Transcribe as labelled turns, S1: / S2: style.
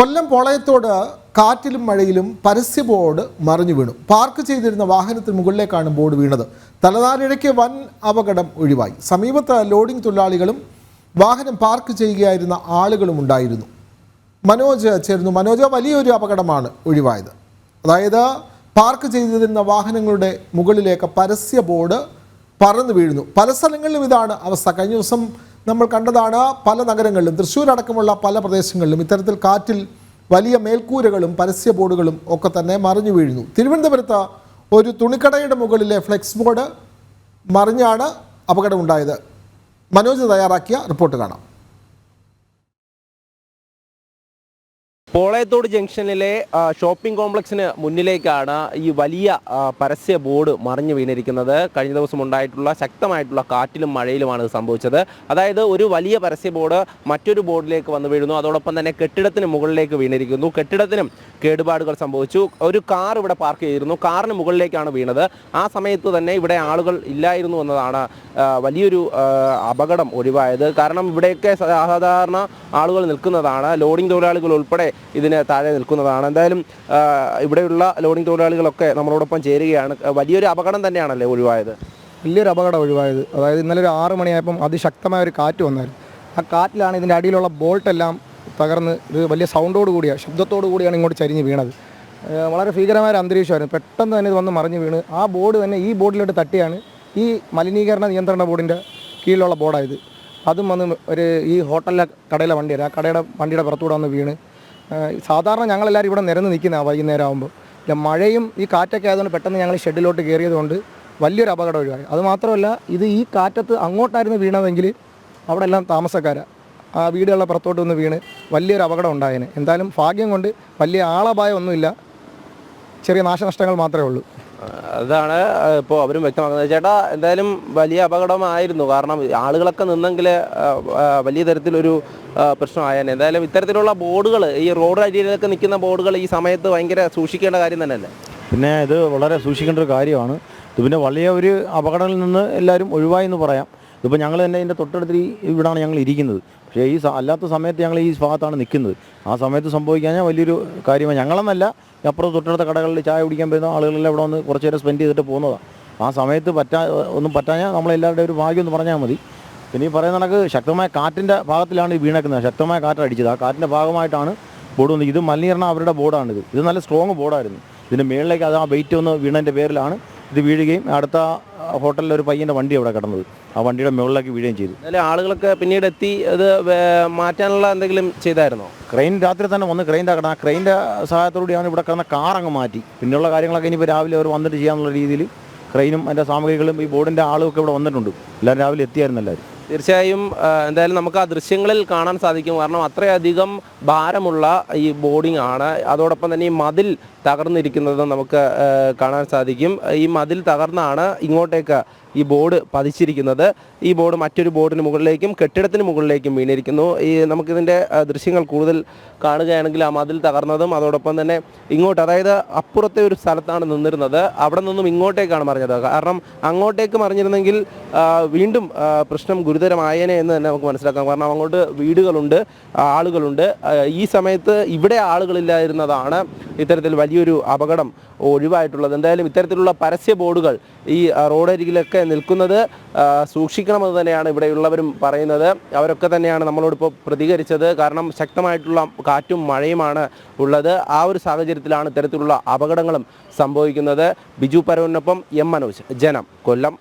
S1: കൊല്ലം പോളയത്തോട് കാറ്റിലും മഴയിലും പരസ്യ ബോർഡ് മറിഞ്ഞു വീണു. പാർക്ക് ചെയ്തിരുന്ന വാഹനത്തിന് മുകളിലേക്കാണ് ബോർഡ് വീണത്. തലനാരിഴയ്ക്ക് വൻ അപകടം ഒഴിവായി. സമീപത്ത് ലോഡിംഗ് തൊഴിലാളികളും വാഹനം പാർക്ക് ചെയ്യുകയായിരുന്ന ആളുകളും ഉണ്ടായിരുന്നു. മനോജ് ചേർന്നു. മനോജ്, വലിയൊരു അപകടമാണ് ഒഴിവായത്. അതായത് പാർക്ക് ചെയ്തിരുന്ന വാഹനങ്ങളുടെ മുകളിലേക്ക് പരസ്യ ബോർഡ് പറന്നു വീഴുന്നു. പല സ്ഥലങ്ങളിലും ഇതാണ് അവസ്ഥ. കഴിഞ്ഞ ദിവസം നമ്മൾ കണ്ടതാണ്. പല നഗരങ്ങളിലും, തൃശ്ശൂർ അടക്കമുള്ള പല പ്രദേശങ്ങളിലും ഇത്തരത്തിൽ കാറ്റിൽ വലിയ മേൽക്കൂരകളും പരസ്യ ബോർഡുകളും ഒക്കെ തന്നെ മറിഞ്ഞു വീഴുന്നു. തിരുവനന്തപുരത്ത് ഒരു തുണിക്കടയുടെ മുകളിലെ ഫ്ലെക്സ് ബോർഡ് മറിഞ്ഞാണ് അപകടമുണ്ടായത്. മനോജ് തയ്യാറാക്കിയ റിപ്പോർട്ട് കാണാം.
S2: പോളയത്തോട് ജംഗ്ഷനിലെ ഷോപ്പിംഗ് കോംപ്ലക്സിന് മുന്നിലേക്കാണ് ഈ വലിയ പരസ്യ ബോർഡ് മറിഞ്ഞു വീണിരിക്കുന്നത്. കഴിഞ്ഞ ദിവസം ഉണ്ടായിട്ടുള്ള ശക്തമായിട്ടുള്ള കാറ്റിലും മഴയിലുമാണ് ഇത് സംഭവിച്ചത്. അതായത് ഒരു വലിയ പരസ്യ ബോർഡ് മറ്റൊരു ബോർഡിലേക്ക് വന്നു വീഴുന്നു. അതോടൊപ്പം തന്നെ കെട്ടിടത്തിന് മുകളിലേക്ക് വീണിരിക്കുന്നു. കെട്ടിടത്തിനും കേടുപാടുകൾ സംഭവിച്ചു. ഒരു കാർ ഇവിടെ പാർക്ക് ചെയ്തിരുന്നു. കാറിന് മുകളിലേക്കാണ് വീണത്. ആ സമയത്ത് തന്നെ ഇവിടെ ആളുകൾ ഇല്ലായിരുന്നു എന്നതാണ് വലിയൊരു അപകടം ഒഴിവായത്. കാരണം ഇവിടെയൊക്കെ സാധാരണ ആളുകൾ നിൽക്കുന്നതാണ്. ലോഡിംഗ് തൊഴിലാളികൾ ഉൾപ്പെടെ ഇതിന് താഴെ നിൽക്കുന്നതാണ്. എന്തായാലും ഇവിടെയുള്ള ലോഡിംഗ് തൊഴിലാളികളൊക്കെ നമ്മളോടൊപ്പം ചേരുകയാണ്. വലിയൊരു അപകടം തന്നെയാണല്ലേ ഒഴിവായത്?
S3: വലിയൊരു അപകടം ഒഴിവായത്. അതായത് ഇന്നലെ ഒരു 6 മണിയായപ്പം അതിശക്തമായ ഒരു കാറ്റ് വന്നായിരുന്നു. ആ കാറ്റിലാണ് ഇതിൻ്റെ അടിയിലുള്ള ബോൾട്ടെല്ലാം തകർന്ന് ഇത് വലിയ സൗണ്ടോട് കൂടിയാണ്, ശബ്ദത്തോടു കൂടിയാണ് ഇങ്ങോട്ട് ചരിഞ്ഞ് വീണത്. വളരെ ഭീകരമായ ഒരു അന്തരീക്ഷമായിരുന്നു. പെട്ടെന്ന് തന്നെ ഇത് വന്ന് മറിഞ്ഞ് വീണ് ആ ബോർഡ് തന്നെ ഈ ബോർഡിലോട്ട് തട്ടിയാണ് ഈ മലിനീകരണ നിയന്ത്രണ ബോർഡിൻ്റെ കീഴിലുള്ള ബോർഡായത്. അതും വന്ന് ഈ ഹോട്ടലിലെ കടയിലെ വണ്ടിയാണ്. ആ കടയുടെ വണ്ടിയുടെ പുറത്തുകൂടെ വന്ന് വീണ്. സാധാരണ ഞങ്ങളെല്ലാവരും ഇവിടെ നിരന്ന് നിൽക്കുന്നതാണ് വൈകുന്നേരം ആകുമ്പോൾ. ഇല്ല, മഴയും ഈ കാറ്റൊക്കെ ആയതുകൊണ്ട് പെട്ടെന്ന് ഞങ്ങൾ ഷെഡിലോട്ട് കയറിയതുകൊണ്ട് വലിയൊരു അപകടം ഒഴിവായി. അതുമാത്രമല്ല, ഇത് ഈ കാറ്റത്ത് അങ്ങോട്ടായിരുന്നു വീണതെങ്കിൽ അവിടെ എല്ലാം താമസക്കാരാണ്. ആ വീടുകളുടെ പുറത്തോട്ട് ഒന്ന് വീണ് വലിയൊരു അപകടം ഉണ്ടായേനെ. എന്തായാലും ഭാഗ്യം കൊണ്ട് വലിയ ആളപായം ഒന്നുമില്ല, ചെറിയ നാശനഷ്ടങ്ങൾ മാത്രമേ ഉള്ളൂ.
S2: അതാണ് ഇപ്പോൾ അവരും വ്യക്തമാക്കുന്നത്. ചേട്ടാ, എന്തായാലും വലിയ അപകടമായിരുന്നു. കാരണം ആളുകളൊക്കെ നിന്നെങ്കിൽ വലിയ തരത്തിലൊരു പ്രശ്നമായേനെ. എന്തായാലും ഇത്തരത്തിലുള്ള ബോർഡുകൾ, ഈ റോഡ് അരിയിലൊക്കെ നിൽക്കുന്ന ബോർഡുകൾ ഈ സമയത്ത് ഭയങ്കര സൂക്ഷിക്കേണ്ട കാര്യം തന്നെയല്ലേ?
S4: പിന്നെ ഇത് വളരെ സൂക്ഷിക്കേണ്ട ഒരു കാര്യമാണ്. ഇത് പിന്നെ വലിയ ഒരു അപകടത്തിൽ നിന്ന് എല്ലാവരും ഒഴിവായി എന്ന് പറയാം. ഇതിപ്പോൾ ഞങ്ങൾ തന്നെ ഇതിൻ്റെ തൊട്ടടുത്ത് ഇവിടാണ് ഞങ്ങൾ ഇരിക്കുന്നത്. പക്ഷേ ഈ അല്ലാത്ത സമയത്ത് ഞങ്ങൾ ഈ ഭാഗത്താണ് നിൽക്കുന്നത്. ആ സമയത്ത് സംഭവിക്കാഞ്ഞാൽ വലിയൊരു കാര്യമാണ്. ഞങ്ങളെന്നല്ല, അപ്പുറത്ത് തൊട്ടടുത്ത കടകളിൽ ചായ കുടിക്കാൻ വരുന്ന ആളുകളെല്ലാം ഇവിടെ വന്ന് കുറച്ച് നേരം സ്പെൻഡ് ചെയ്തിട്ട് പോകുന്നതാണ്. ആ സമയത്ത് ഒന്നും പറ്റാഞ്ഞാൽ നമ്മളെല്ലാവരുടെ ഒരു ഭാഗ്യം എന്ന് പറഞ്ഞാൽ മതി. പിന്നെ ഈ പറയുന്ന കണക്ക് ശക്തമായ കാറ്റിൻ്റെ ഭാഗത്തിലാണ് ഈ വീണേക്കുന്നത്. ശക്തമായ കാറ്റടിച്ചത്. ആ കാറ്റിൻ്റെ ഭാഗമായിട്ടാണ് ബോർഡ് വന്നത്. ഇത് മലിനീകരണം അവരുടെ ബോർഡാണിത്. ഇത് നല്ല സ്ട്രോങ് ബോർഡായിരുന്നു. ഇതിൻ്റെ മുകളിലേക്ക് അത് ആ വെയിറ്റ് ഒന്ന് വീണതിൻ്റെ പേരിലാണ് ഇത് വീഴുകയും അടുത്ത ഹോട്ടലിൽ ഒരു പയ്യൻ്റെ വണ്ടി അവിടെ കിടന്നത്. ആ വണ്ടിയുടെ മുകളിലേക്ക് വീഴുകയും ചെയ്തു.
S2: അതിലെ ആളുകളൊക്കെ പിന്നീട് എത്തി അത് മാറ്റാനുള്ള എന്തെങ്കിലും ചെയ്തായിരുന്നോ?
S4: ക്രെയിൻ രാത്രി തന്നെ വന്ന് ആ ക്രെയിൻ്റെ സഹായത്തോടെയാണ് ഇവിടെ കിടന്ന കാർ അങ്ങ് മാറ്റി. പിന്നെയുള്ള കാര്യങ്ങളൊക്കെ ഇനിയിപ്പോൾ രാവിലെ അവർ വന്നിട്ട് ചെയ്യാനുള്ള രീതിയിൽ ക്രെയിനും അതിൻ്റെ സാമഗ്രികളും ഈ ബോർഡിൻ്റെ ആളുമൊക്കെ ഇവിടെ വന്നിട്ടുണ്ട്. എല്ലാവരും രാവിലെ എത്തിയായിരുന്നു എല്ലാവരും.
S2: തീർച്ചയായും എന്തായാലും നമുക്ക് ആ ദൃശ്യങ്ങളിൽ കാണാൻ സാധിക്കും. കാരണം അത്രയധികം ഭാരമുള്ള ഈ ബോർഡിംഗ് ആണ്. അതോടൊപ്പം തന്നെ ഈ മതിൽ തകർന്നിരിക്കുന്നത് നമുക്ക് കാണാൻ സാധിക്കും. ഈ മതിൽ തകർന്നാണ് ഇങ്ങോട്ടേക്ക് ഈ ബോർഡ് പതിച്ചിരിക്കുന്നത്. ഈ ബോർഡ് മറ്റൊരു ബോർഡിന് മുകളിലേക്കും കെട്ടിടത്തിന് മുകളിലേക്കും വീണിരിക്കുന്നു. നമുക്കിതിൻ്റെ ദൃശ്യങ്ങൾ കൂടുതൽ കാണുകയാണെങ്കിൽ ആ മതിൽ തകർന്നതും അതോടൊപ്പം തന്നെ ഇങ്ങോട്ട്, അതായത് അപ്പുറത്തെ ഒരു സ്ഥലത്താണ് നിന്നിരുന്നത്, അവിടെ നിന്നും ഇങ്ങോട്ടേക്കാണ് മറിഞ്ഞത്. കാരണം അങ്ങോട്ടേക്ക് മറിഞ്ഞിരുന്നെങ്കിൽ വീണ്ടും പ്രശ്നം ഗുരുതരമായേനെ എന്ന് തന്നെ നമുക്ക് മനസ്സിലാക്കാം. കാരണം അങ്ങോട്ട് വീടുകളുണ്ട്, ആളുകളുണ്ട്. ഈ സമയത്ത് ഇവിടെ ആളുകളില്ലാതിരുന്നതാണ് ഇത്തരത്തിൽ വലിയൊരു അപകടം ഒഴിവായിട്ടുള്ളത്. എന്തായാലും ഇത്തരത്തിലുള്ള പരസ്യ ബോർഡുകൾ ഈ റോഡരികിലൊക്കെ നിൽക്കുന്നത് സൂക്ഷിക്കണമെന്ന് തന്നെയാണ് ഇവിടെയുള്ളവരും പറയുന്നത്. അവരൊക്കെ തന്നെയാണ് നമ്മളോടിപ്പോൾ പ്രതികരിച്ചത്. കാരണം ശക്തമായിട്ടുള്ള കാറ്റും മഴയുമാണ് ഉള്ളത്. ആ ഒരു സാഹചര്യത്തിലാണ് ഇത്തരത്തിലുള്ള അപകടങ്ങളും സംഭവിക്കുന്നത്. ബിജു പരവനൊപ്പം എം മനോജ്, ജനം, കൊല്ലം.